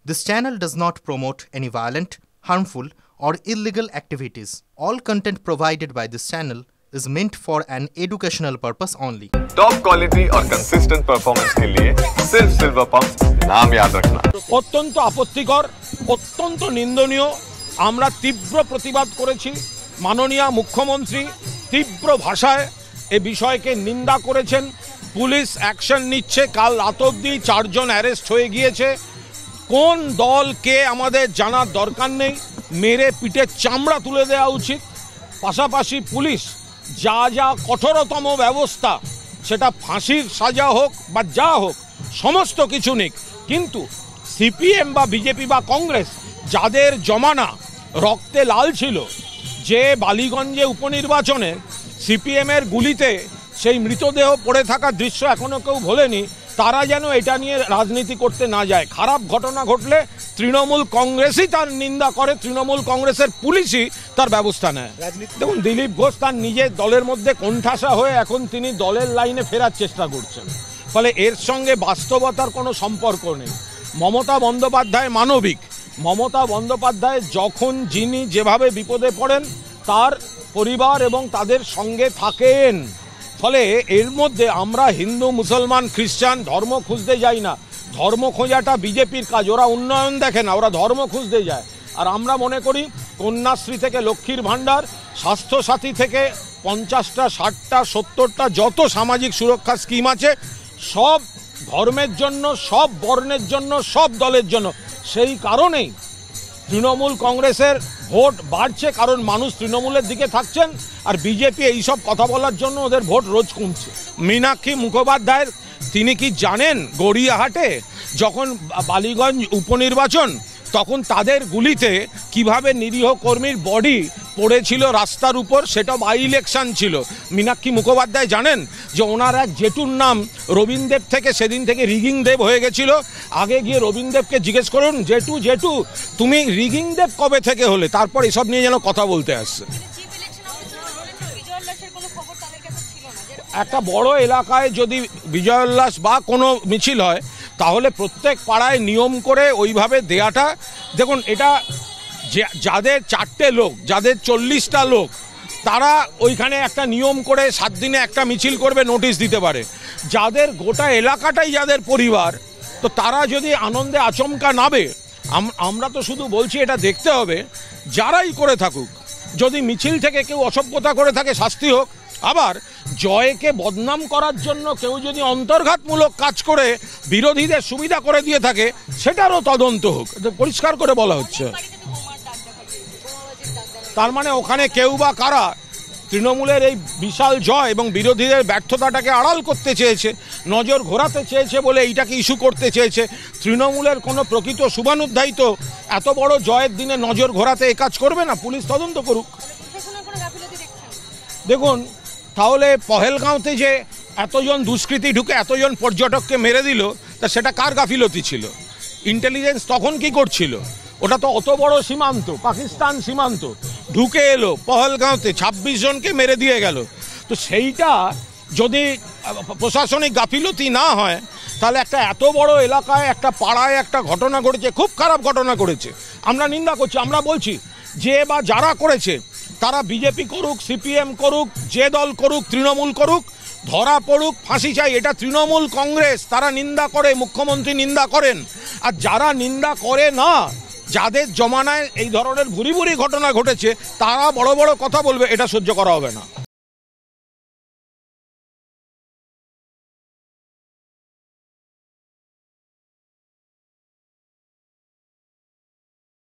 This channel does not promote any violent, harmful, or illegal activities. All content provided by this channel is meant for an educational purpose only. Top quality और consistent performance के लिए सिर्फ silver pump नाम याद रखना। অত্যন্ত আপত্তিকর, অত্যন্ত নিন্দনীয়। আমরা তীব্র প্রতিবাদ করেছি। মাননীয় মুখ্যমন্ত্রী তীব্র ভাষায় এই বিষয়কে নিন্দা করেছেন। পুলিশ অ্যাকশন নিচ্ছে। কাল রাত অবধি 4 জন অ্যারেস্ট হয়ে গিয়েছে। কোন দলকে আমাদের জানার দরকার নেই, মেরে পিঠে চামড়া তুলে দেওয়া উচিত। পাশাপাশি পুলিশ যা যা কঠোরতম ব্যবস্থা, সেটা ফাঁসির সাজা হোক বা যা হোক, সমস্ত কিছু নিক। কিন্তু সিপিএম বা বিজেপি বা কংগ্রেস যাদের জমানা রক্তে লাল ছিল, যে বালিগঞ্জে উপনির্বাচনে সিপিএমের গুলিতে সেই মৃতদেহ পড়ে থাকার দৃশ্য এখনও কেউ ভোলেনি, তারা যেন এটা নিয়ে রাজনীতি করতে না যায়। খারাপ ঘটনা ঘটলে তৃণমূল কংগ্রেসই তার নিন্দা করে, তৃণমূল কংগ্রেসের পুলিশই তার ব্যবস্থা নেয়। দেখুন, দিলীপ ঘোষ তার নিজের দলের মধ্যে কোণঠাসা হয়ে এখন তিনি দলের লাইনে ফেরার চেষ্টা করছেন। ফলে এর সঙ্গে বাস্তবতার কোনো সম্পর্ক নেই। মমতা বন্দ্যোপাধ্যায় মানবিক। মমতা বন্দ্যোপাধ্যায় যখন যিনি যেভাবে বিপদে পড়েন, তার পরিবার এবং তাদের সঙ্গে থাকেন। ফলে এর মধ্যে আমরা হিন্দু, মুসলমান, খ্রিস্টান ধর্ম খুঁজতে যাই না। ধর্ম খোঁজাটা বিজেপির কাজ। ওরা উন্নয়ন দেখে না, ওরা ধর্ম খুঁজতে যায়। আর আমরা মনে করি কন্যাশ্রী থেকে লক্ষ্মীর ভাণ্ডার, স্বাস্থ্যসাথী থেকে 50টা, 60টা, 70টা যত সামাজিক সুরক্ষা স্কিম আছে, সব ধর্মের জন্য, সব বর্ণের জন্য, সব দলের জন্য। সেই কারণেই তৃণমূল কংগ্রেসের ভোট বাড়ছে, কারণ মানুষ তৃণমূলের দিকে থাকছেন। আর বিজেপি এইসব কথা বলার জন্য ওদের ভোট রোজ কমছে। মীনাক্ষী মুখোপাধ্যায়ের, তিনি কি জানেন গড়িয়াহাটে যখন বালিগঞ্জ উপনির্বাচন, তখন তাদের গুলিতে কিভাবে নিরীহ কর্মীর বডি পড়েছিল রাস্তার উপর? সেটা বাই ইলেকশন ছিল। মীনাক্ষী মুখোপাধ্যায় জানেন যে ওনার এক জেঠুর নাম রবীন্দ্র দেব থেকে সেদিন থেকে রিগিং দেব হয়ে গেছিল। আগে গিয়ে রবীন্দ্র দেবকে জিজ্ঞেস করুন, জেঠু জেঠু তুমি রিগিং দেব কবে থেকে হলে? তারপর এসব নিয়ে যেন কথা বলতে আসছে। একটা বড় এলাকায় যদি বিজয় উল্লাস বা কোনো মিছিল হয়, তাহলে প্রত্যেক পাড়ায় নিয়ম করে ওইভাবে দেয়াটা, দেখুন এটা যাদের 4টে লোক, যাদের 40টা লোক, তারা ওইখানে একটা নিয়ম করে 7 দিনে একটা মিছিল করবে, নোটিশ দিতে পারে। যাদের গোটা এলাকাটাই যাদের পরিবার, তো তারা যদি আনন্দে আচমকা নাবে, আমরা তো শুধু বলছি এটা দেখতে হবে যারাই করে থাকুক, যদি মিছিল থেকে কেউ অসভ্যতা করে থাকে শাস্তি হোক। আবার জয়কে বদনাম করার জন্য কেউ যদি অন্তর্ঘাতমূলক কাজ করে বিরোধীদের সুবিধা করে দিয়ে থাকে, সেটারও তদন্ত হোক। পরিষ্কার করে বলা হচ্ছে। তার মানে ওখানে কেউ বা কারা তৃণমূলের এই বিশাল জয় এবং বিরোধীদের ব্যর্থতাটাকে আড়াল করতে চেয়েছে, নজর ঘোরাতে চেয়েছে বলে এইটাকে ইস্যু করতে চেয়েছে। তৃণমূলের কোনো প্রকৃত শুভানুধ্যায়ী তো এত বড় জয়ের দিনে নজর ঘোরাতে এ কাজ করবে না। পুলিশ তদন্ত করুক। দেখুন, তাহলে পহেলগাঁওতে যে এতজন দুষ্কৃতী ঢুকে এতজন পর্যটককে মেরে দিল, তা সেটা কার গাফিলতি ছিল? ইন্টেলিজেন্স তখন কি করছিল? ওটা তো অত বড় সীমান্ত, পাকিস্তান সীমান্ত, ঢুকে এলো পহেলগাঁওতে, 26 জনকে মেরে দিয়ে গেল। তো সেইটা যদি প্রশাসনিক গাফিলতি না হয়, তাহলে একটা এত বড় এলাকায়, একটা পাড়ায় একটা ঘটনা ঘটেছে, খুব খারাপ ঘটনা করেছে। আমরা নিন্দা করছি। আমরা বলছি যে বা যারা করেছে, তারা বিজেপি করুক, সিপিএম করুক, যে দল করুক, তৃণমূল করুক, ধরা পড়ুক, ফাঁসি চাই। এটা তৃণমূল কংগ্রেস, তারা নিন্দা করে, মুখ্যমন্ত্রী নিন্দা করেন। আর যারা নিন্দা করে না, যাদের জমানায় এই ধরনের ভুরি ভুরি ঘটনা ঘটেছে, তারা বড় বড় কথা বলবে, এটা সহ্য করা হবে না।